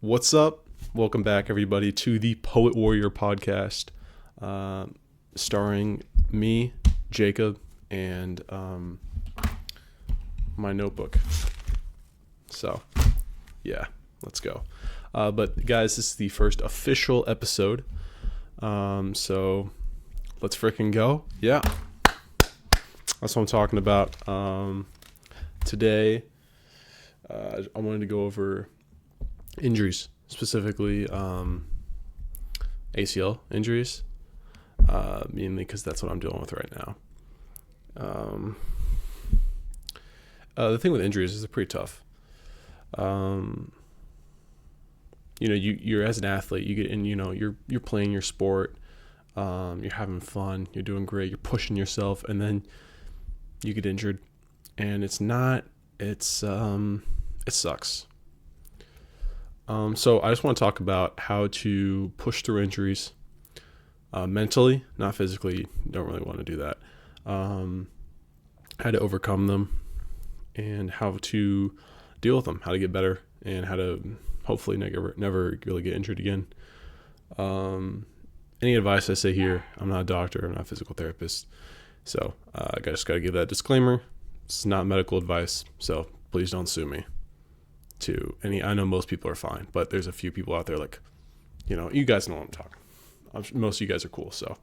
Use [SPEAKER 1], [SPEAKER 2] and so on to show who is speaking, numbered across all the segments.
[SPEAKER 1] What's up? Welcome back, everybody, to the Poet Warrior podcast, starring me, Jacob, and my notebook. So, yeah, let's go. But guys, this is the first official episode. So let's freaking go. Yeah, that's what I'm talking about. Today, I wanted to go over injuries, specifically ACL injuries, mainly because that's what I'm dealing with right now. The thing with injuries is they're pretty tough. You're as an athlete, you get in, you're playing your sport, you're having fun, you're doing great, you're pushing yourself, and then you get injured, and it sucks. So I just want to talk about how to push through injuries, mentally, not physically. Don't really want to do that. How to overcome them and how to deal with them, how to get better, and how to hopefully never really get injured again. Any advice I say here, I'm not a doctor, I'm not a physical therapist. So I just got to give that disclaimer. It's not medical advice, so please don't sue me. I know most people are fine, but there's a few people out there you guys know what I'm talking. Most of you guys are cool, so.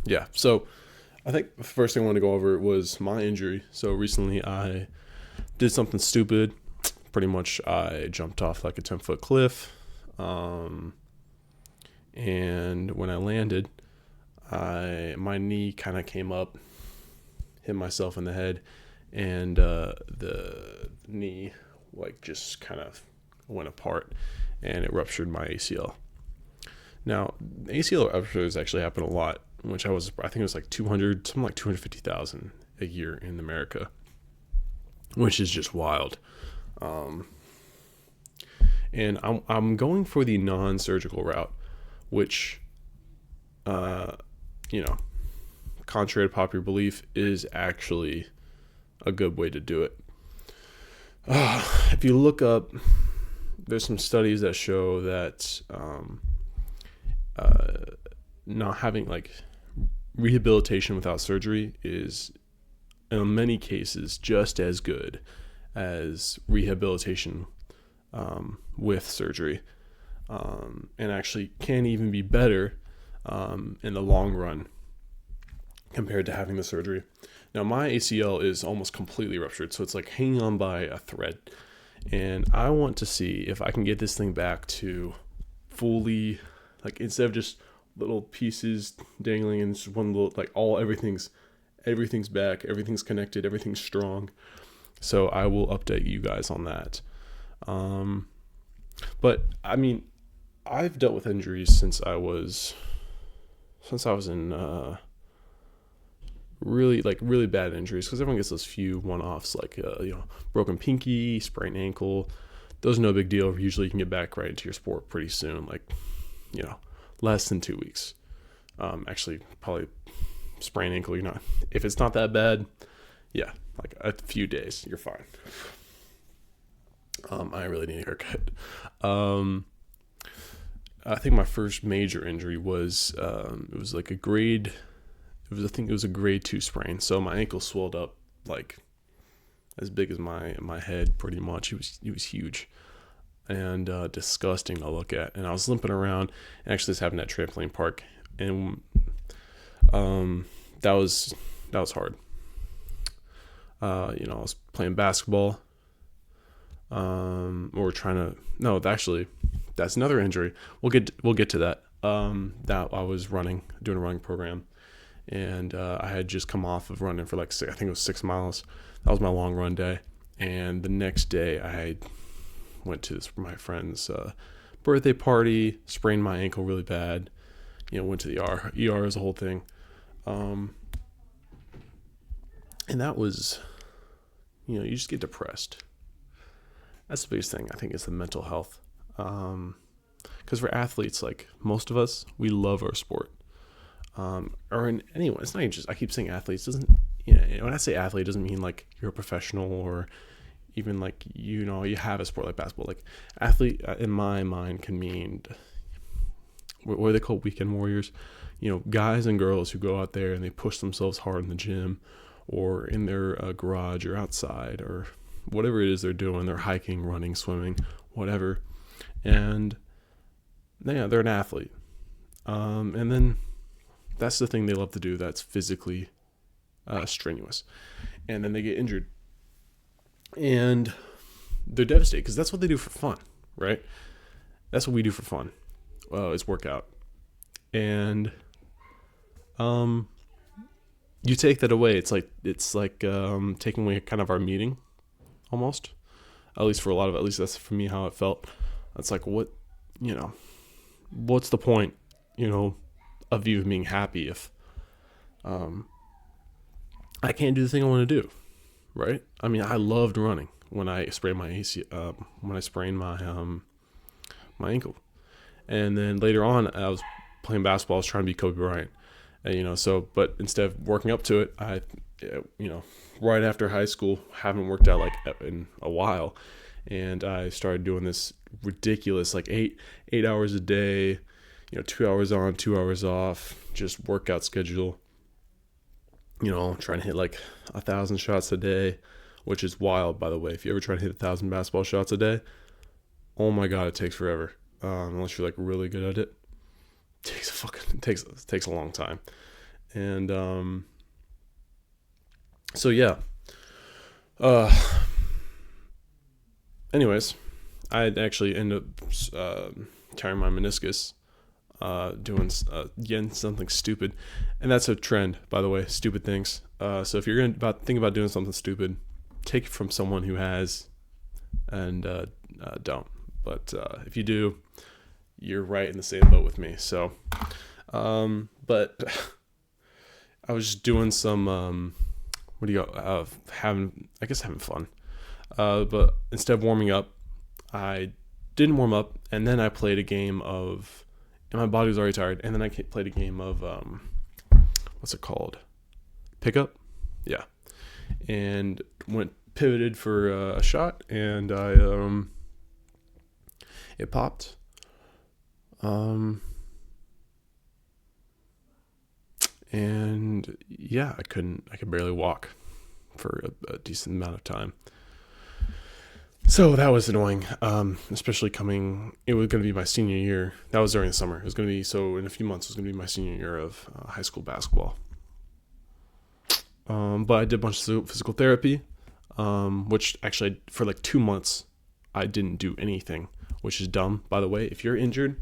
[SPEAKER 1] Yeah. So I think the first thing I want to go over was my injury. So recently I did something stupid. Pretty much I jumped off like a 10-foot cliff. And when I landed, my knee kind of came up, hit myself in the head, and the knee just kind of went apart, and it ruptured my ACL. Now, ACL ruptures actually happen a lot, which I think it was like 250,000 a year in America, which is just wild. And I'm going for the non-surgical route, which, contrary to popular belief, is actually a good way to do it. If you look up, there's some studies that show that not having rehabilitation without surgery is in many cases just as good as rehabilitation with surgery, and actually can even be better in the long run compared to having the surgery. Now, my ACL is almost completely ruptured, so it's like hanging on by a thread. And I want to see if I can get this thing back to fully, instead of just little pieces dangling in just one little, everything's back, everything's connected, everything's strong. So I will update you guys on that. But I mean, I've dealt with injuries since I was in really bad injuries, because everyone gets those few one-offs broken pinky, sprained ankle. Those are no big deal. Usually you can get back right into your sport pretty soon, less than 2 weeks. Actually, probably sprained ankle, if it's not that bad, yeah, a few days, you're fine. I really need a haircut. I think my first major injury was it was a grade 2 sprain. So my ankle swelled up as big as my head, pretty much. It was huge and disgusting to look at. And I was limping around. And actually, this happened at trampoline park, and that was hard. I was playing basketball. That's another injury. We'll get to that. That I was doing a running program, and I had just come off of running for I think it was 6 miles. That was my long run day. And the next day I went to my friend's birthday party, sprained my ankle really bad, went to the ER as a whole thing. And that was, you just get depressed. That's the biggest thing, I think, is the mental health. Because for athletes, most of us, we love our sport. Or in anyone, it's not even just, I keep saying athletes, doesn't, when I say athlete, it doesn't mean you're a professional or even like, you have a sport like basketball. Like athlete in my mind can mean, what are they called? Weekend warriors. Guys and girls who go out there and they push themselves hard in the gym or in their garage or outside or whatever it is they're doing. They're hiking, running, swimming, whatever. And yeah, they're an athlete. And then that's the thing they love to do that's physically strenuous. And then they get injured. And they're devastated because that's what they do for fun, right? That's what we do for fun. Is workout. And you take that away. It's like taking away kind of our meaning, almost. At least that's for me how it felt. It's like, what's the point, of you being happy if I can't do the thing I want to do, right? I mean, I loved running when I sprained my my ankle, and then later on I was playing basketball. I was trying to be Kobe Bryant, and but instead of working up to it, I right after high school, haven't worked out like in a while, and I started doing this ridiculous like eight hours a day, 2 hours on, 2 hours off, just workout schedule. Trying to hit like 1,000 shots a day, which is wild, by the way. If you ever try to hit 1,000 basketball shots a day, oh my God, it takes forever. Unless you're like really good at it, it takes a long time. And so yeah. Anyways, I actually ended up tearing my meniscus. Doing again something stupid, and that's a trend, by the way. Stupid things. So if you're gonna think about doing something stupid, take it from someone who has, and don't. But if you do, you're right in the same boat with me. So, but I was just doing some having fun. But instead of warming up, I didn't warm up, and then I played a game of. And my body was already tired. And then I played a game of, what's it called? Pickup? Yeah. And pivoted for a shot. And it popped. And yeah, I could barely walk for a decent amount of time. So that was annoying, especially it was going to be my senior year. That was during the summer. It was going to be, so in a few months, it was going to be my senior year of high school basketball. But I did a bunch of physical therapy, which actually for like 2 months, I didn't do anything, which is dumb, by the way. If you're injured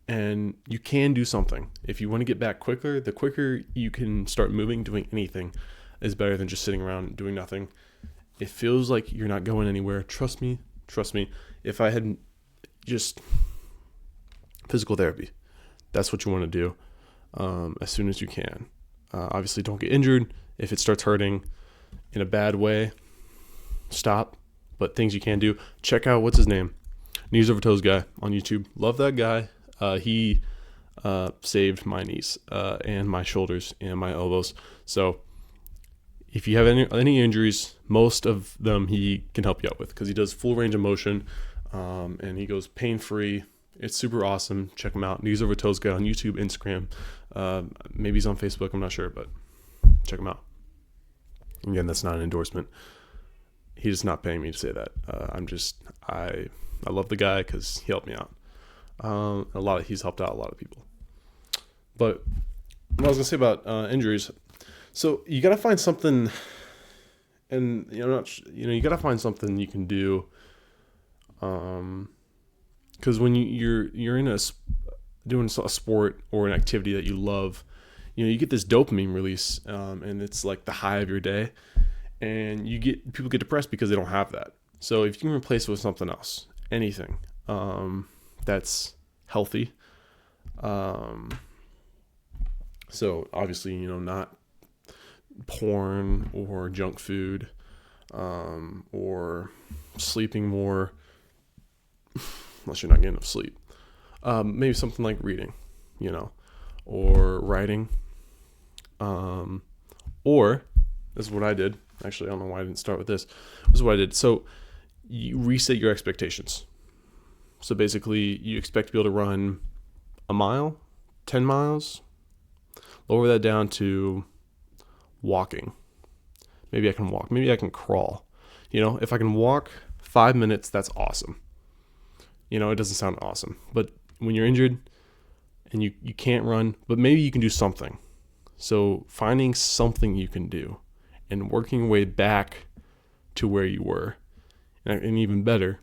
[SPEAKER 1] and you can do something, if you want to get back quicker, the quicker you can start moving, doing anything is better than just sitting around doing nothing. It feels like you're not going anywhere. Trust me. If I had just physical therapy, that's what you want to do as soon as you can. Obviously, don't get injured. If it starts hurting in a bad way, stop. But things you can do, check out, what's his name? Knees Over Toes guy on YouTube. Love that guy. He saved my knees and my shoulders and my elbows. So if you have any injuries, most of them he can help you out with because he does full range of motion, and he goes pain-free. It's super awesome. Check him out. Knees Over Toes guy on YouTube, Instagram. Maybe he's on Facebook. I'm not sure, but check him out. Again, that's not an endorsement. He's not paying me to say that. I love the guy because he helped me out. He's helped out a lot of people. But what I was gonna say about injuries. So you gotta find something, and you gotta find something you can do, because when you're in doing a sport or an activity that you love, you get this dopamine release, and it's like the high of your day, and people get depressed because they don't have that. So if you can replace it with something else, anything, that's healthy. So obviously, not porn or junk food, or sleeping more, unless you're not getting enough sleep. Maybe something like reading, or writing. Or this is what I did. Actually, I don't know why I didn't start with this. This is what I did. So you reset your expectations. So basically, you expect to be able to run a mile, 10 miles, lower that down to walking. Maybe I can walk. Maybe I can crawl. If I can walk 5 minutes, that's awesome. It doesn't sound awesome. But when you're injured and you can't run, but maybe you can do something. So finding something you can do and working your way back to where you were. And even better,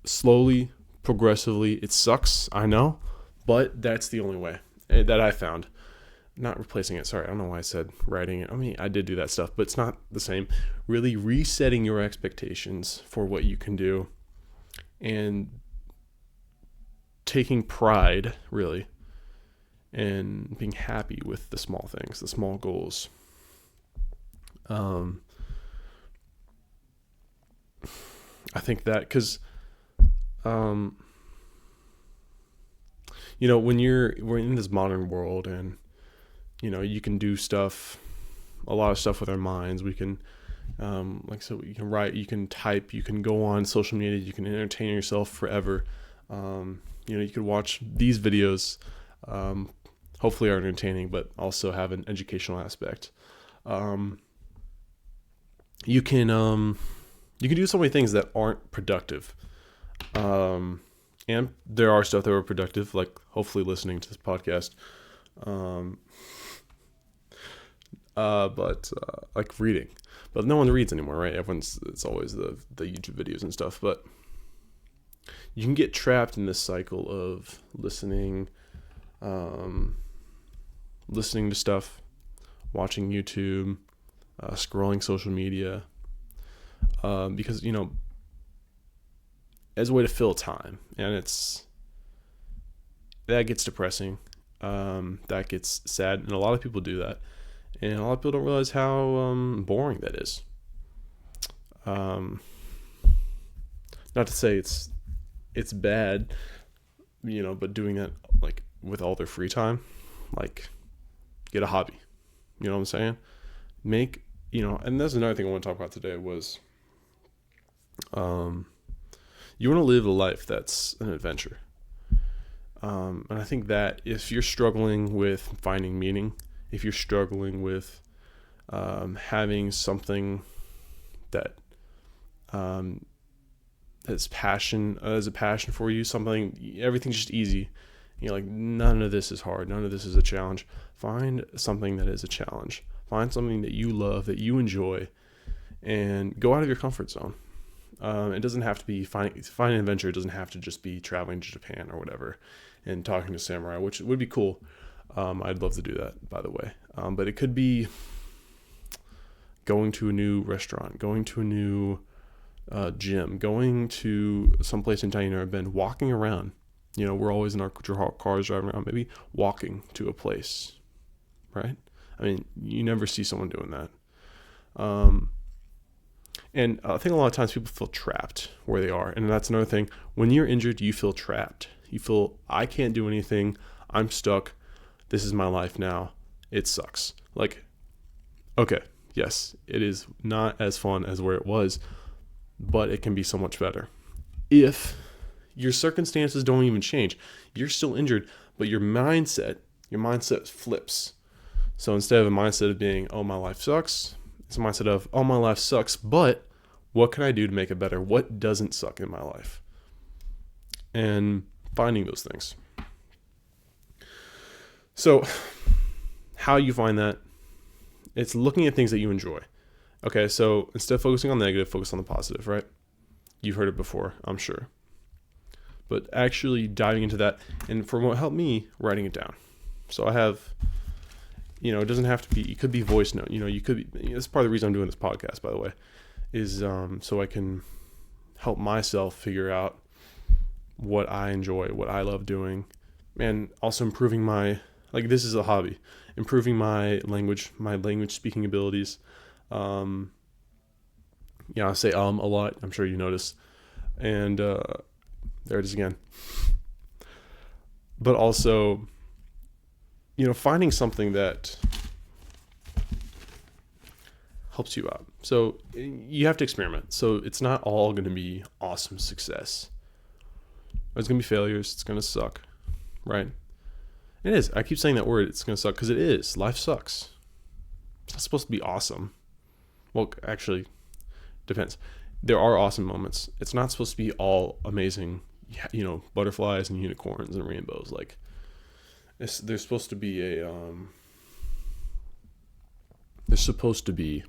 [SPEAKER 1] slowly, progressively. It sucks, I know, but that's the only way that I found. Not replacing it. Sorry, I don't know why I said writing it. I mean, I did do that stuff, but it's not the same. Really resetting your expectations for what you can do and taking pride, really, and being happy with the small things, the small goals. I think that because, we're in this modern world and, you can do a lot of stuff with our minds. We can, you can write, you can type, you can go on social media, you can entertain yourself forever. You could watch these videos, hopefully are entertaining, but also have an educational aspect. You can do so many things that aren't productive. And there are stuff that are productive, like hopefully listening to this podcast. But like reading, but no one reads anymore, right? It's always the YouTube videos and stuff, but you can get trapped in this cycle of listening to stuff, watching YouTube, scrolling social media, because, as a way to fill time, and that gets depressing. That gets sad, and a lot of people do that. And a lot of people don't realize how boring that is. Not to say it's bad, but doing that like with all their free time, like get a hobby. You know what I'm saying? And that's another thing I want to talk about today was, you want to live a life that's an adventure. And I think that if you're struggling with finding meaning, if you're struggling with having something that is a passion for you, everything's just easy. Like none of this is hard, none of this is a challenge. Find something that is a challenge. Find something that you love, that you enjoy, and go out of your comfort zone. It doesn't have to be finding an adventure. It doesn't have to just be traveling to Japan or whatever and talking to samurai, which would be cool. I'd love to do that, by the way. But it could be going to a new restaurant, going to a new gym, going to someplace in town you've never been, walking around. We're always in our cars driving around, maybe walking to a place, right? I mean, you never see someone doing that. And I think a lot of times people feel trapped where they are. And that's another thing. When you're injured, you feel trapped. You feel, I can't do anything. I'm stuck. This is my life now. It sucks. Like, okay, yes, it is not as fun as where it was, but it can be so much better. If your circumstances don't even change, you're still injured, but your mindset flips. So instead of a mindset of being, oh, my life sucks, it's a mindset of, oh, my life sucks, but what can I do to make it better? What doesn't suck in my life? And finding those things. So how you find that? It's looking at things that you enjoy. Okay, so instead of focusing on the negative, focus on the positive, right? You've heard it before, I'm sure. But actually diving into that, and for what helped me, writing it down. So I have, it doesn't have to be, it could be voice note. You could be, that's part of the reason I'm doing this podcast, by the way, is so I can help myself figure out what I enjoy, what I love doing, and also improving this is a hobby, improving my language speaking abilities. I say a lot, I'm sure you notice. And there it is again. But also, finding something that helps you out. So you have to experiment. So it's not all going to be awesome success. There's going to be failures. It's going to suck, right? It is. I keep saying that word. It's going to suck because it is. Life sucks. It's not supposed to be awesome. Well, actually, depends. There are awesome moments. It's not supposed to be all amazing, butterflies and unicorns and rainbows. Like, there's supposed to be there's supposed to be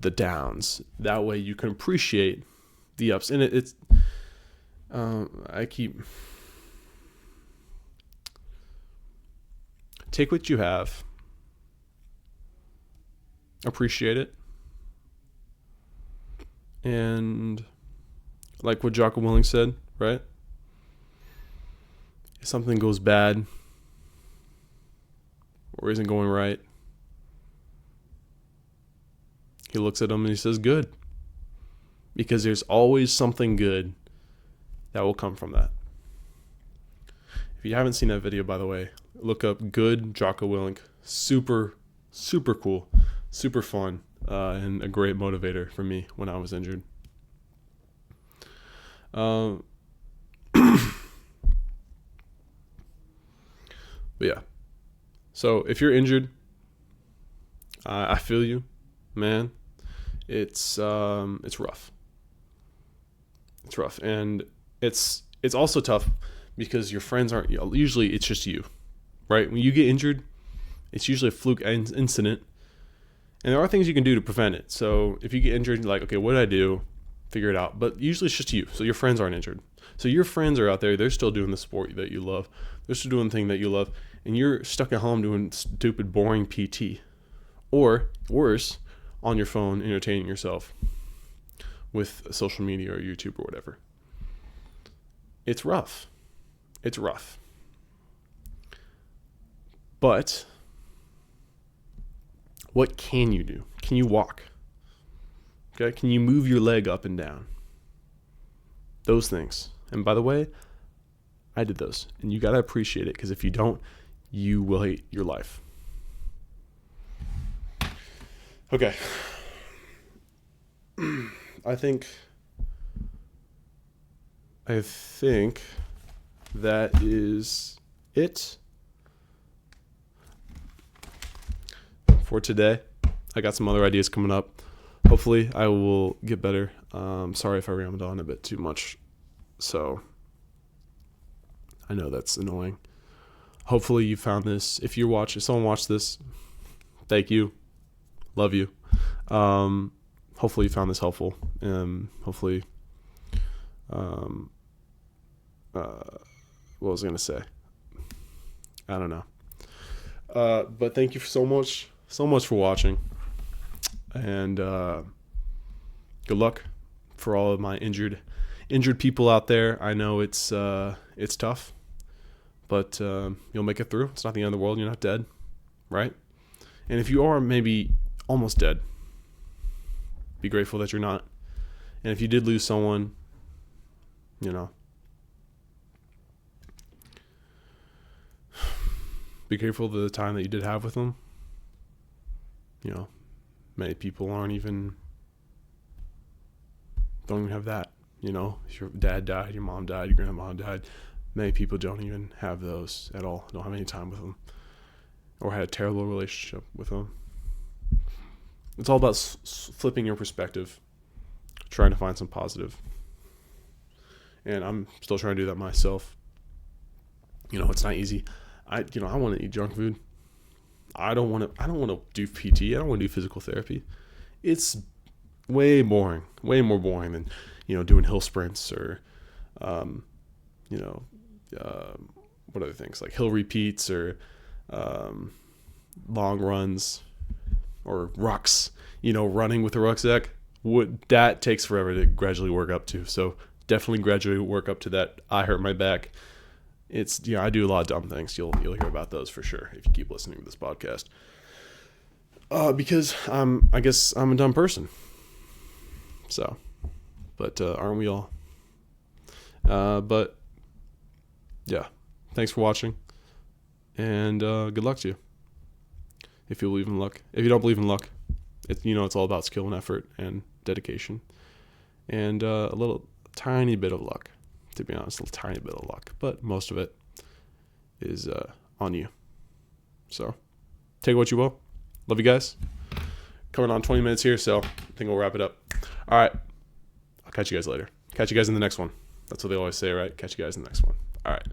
[SPEAKER 1] the downs. That way you can appreciate the ups. And it's take what you have, appreciate it, and like what Jocko Willink said, right? If something goes bad or isn't going right, he looks at them and he says, good. Because there's always something good that will come from that. If you haven't seen that video, by the way, look up Good Jocko Willink. Super, super cool, super fun, and a great motivator for me when I was injured. But yeah. So if you're injured, I feel you, man. It's rough. It's rough, and it's also tough because your friends aren't. Usually, it's just you, right? When you get injured, it's usually a fluke incident, and there are things you can do to prevent it. So if you get injured, you're like, okay, what did I do? Figure it out. But usually, it's just you. So your friends aren't injured. So your friends are out there. They're still doing the sport that you love. They're still doing the thing that you love, and you're stuck at home doing stupid, boring PT, or worse, on your phone entertaining yourself with social media or YouTube or whatever. It's rough. It's rough. But what can you do? Can you walk? Okay? Can you move your leg up and down? Those things. And by the way, I did those. And you got to appreciate it, because if you don't, you will hate your life. Okay. I think that is it for today. I got some other ideas coming up. Hopefully I will get better. Sorry if I rambled on a bit too much. So I know that's annoying. Hopefully you found this. If someone watched this, thank you. Love you. Hopefully you found this helpful. Hopefully, what was I going to say? I don't know. But thank you so much for watching. And good luck for all of my injured people out there. I know it's tough, but you'll make it through. It's not the end of the world. You're not dead, right? And if you are maybe almost dead, be grateful that you're not. And if you did lose someone, be grateful for the time that you did have with them. Many people don't even have that. If your dad died, your mom died, your grandma died. Many people don't even have those at all. Don't have any time with them, or had a terrible relationship with them. It's all about flipping your perspective, trying to find some positive. And I'm still trying to do that myself. It's not easy. I want to eat junk food. I don't want to do PT. I don't want to do physical therapy. It's way more boring than, doing hill sprints or, what other things, like hill repeats or long runs or rucks, running with a rucksack. That takes forever to gradually work up to. So definitely gradually work up to that. I hurt my back. It's, I do a lot of dumb things. You'll hear about those for sure if you keep listening to this podcast. Because I guess I'm a dumb person. So, but aren't we all? But yeah, thanks for watching, and good luck to you. If you believe in luck. If you don't believe in luck, It's all about skill and effort and dedication, and a little tiny bit of luck. To be honest, a little tiny bit of luck, but most of it is on you. So take what you will. Love you guys. Coming on 20 minutes here, so I think we'll wrap it up. All right. I'll catch you guys later. Catch you guys in the next one. That's what they always say, right? Catch you guys in the next one. All right.